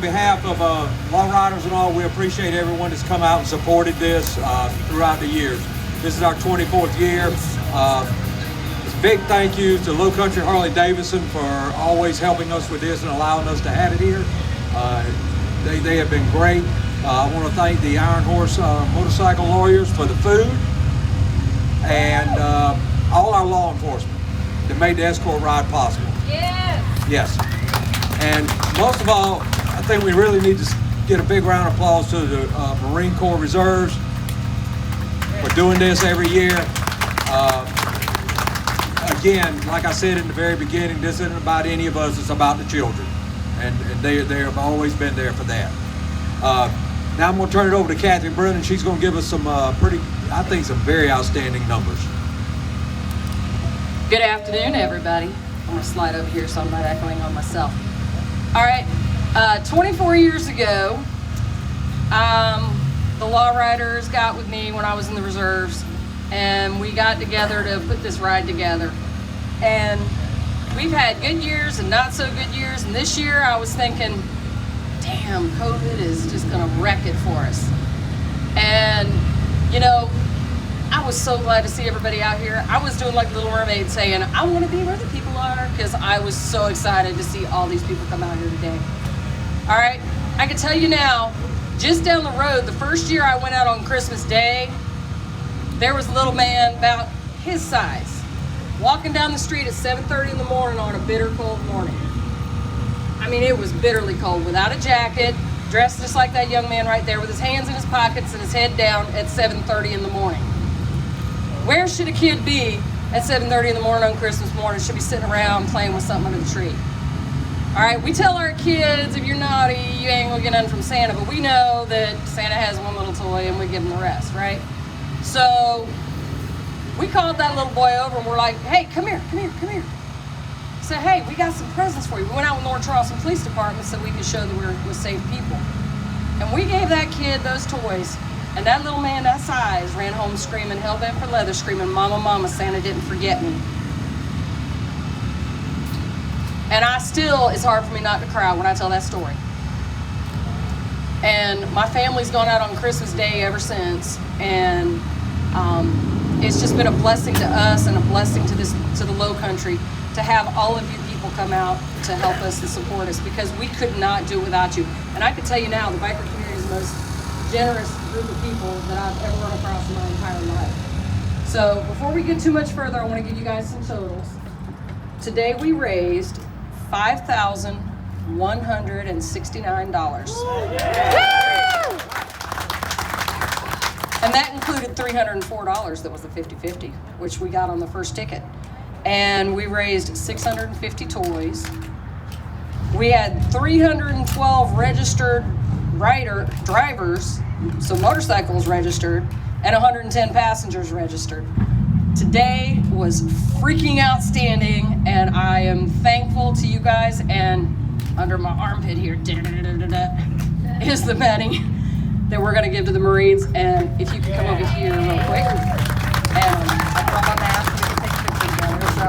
behalf of law riders and all, we appreciate everyone that's come out and supported this throughout the years. This is our 24th year. Big thank you to Low Country Harley Davidson for always helping us with this and allowing us to have it here. They have been great. I want to thank the Iron Horse motorcycle lawyers for the food, and all our law enforcement that made the escort ride possible. Yes. And most of all, I think we really need to get a big round of applause to the Marine Corps Reserves for doing this every year. Again, like I said in the very beginning, this isn't about any of us, it's about the children. And they have always been there for that. Now I'm going to turn it over to Kathy Brennan. She's going to give us some some very outstanding numbers. Good afternoon, everybody. I'm going to slide over here so I'm not echoing on myself. All right, 24 years ago, the law riders got with me when I was in the reserves, and we got together to put this ride together. And we've had good years and not so good years, and this year I was thinking, damn, COVID is just gonna wreck it for us. And you know, I was so glad to see everybody out here. I was doing like Little Mermaid saying, I wanna be where the people are, because I was so excited to see all these people come out here today. All right, I can tell you now, just down the road, the first year I went out on Christmas Day, there was a little man about his size walking down the street at 7:30 in the morning on a bitter cold morning. I mean, it was bitterly cold, without a jacket, dressed just like that young man right there with his hands in his pockets and his head down at 7:30 in the morning. Where should a kid be at 7:30 in the morning on Christmas morning? Should be sitting around playing with something under the tree. All right, we tell our kids, if you're naughty, you ain't gonna get nothing from Santa, but we know that Santa has one little toy and we give him the rest, right? So we called that little boy over and we're like, hey, come here. Said, hey, we got some presents for you. We went out with North Charleston Police Department so we could show that we're safe people. And we gave that kid those toys, and that little man that size ran home screaming, hell bent for leather, screaming, mama, mama, Santa didn't forget me. And it's hard for me not to cry when I tell that story. And my family's gone out on Christmas Day ever since, and it's just been a blessing to us and a blessing to the Low Country to have all of you people come out to help us and support us, because we could not do it without you. And I can tell you now, the biker community is the most generous group of people that I've ever run across in my entire life. So before we get too much further, I want to give you guys some totals. Today we raised $5,169. And that included $304 that was the 50-50, which we got on the first ticket. And we raised 650 toys. We had 312 registered drivers, so motorcycles registered, and 110 passengers registered. Today was freaking outstanding, and I am thankful to you guys. And under my armpit here is the money that we're going to give to the Marines. And if you could come over here real quick, and I brought my mask, we can take a picture together. So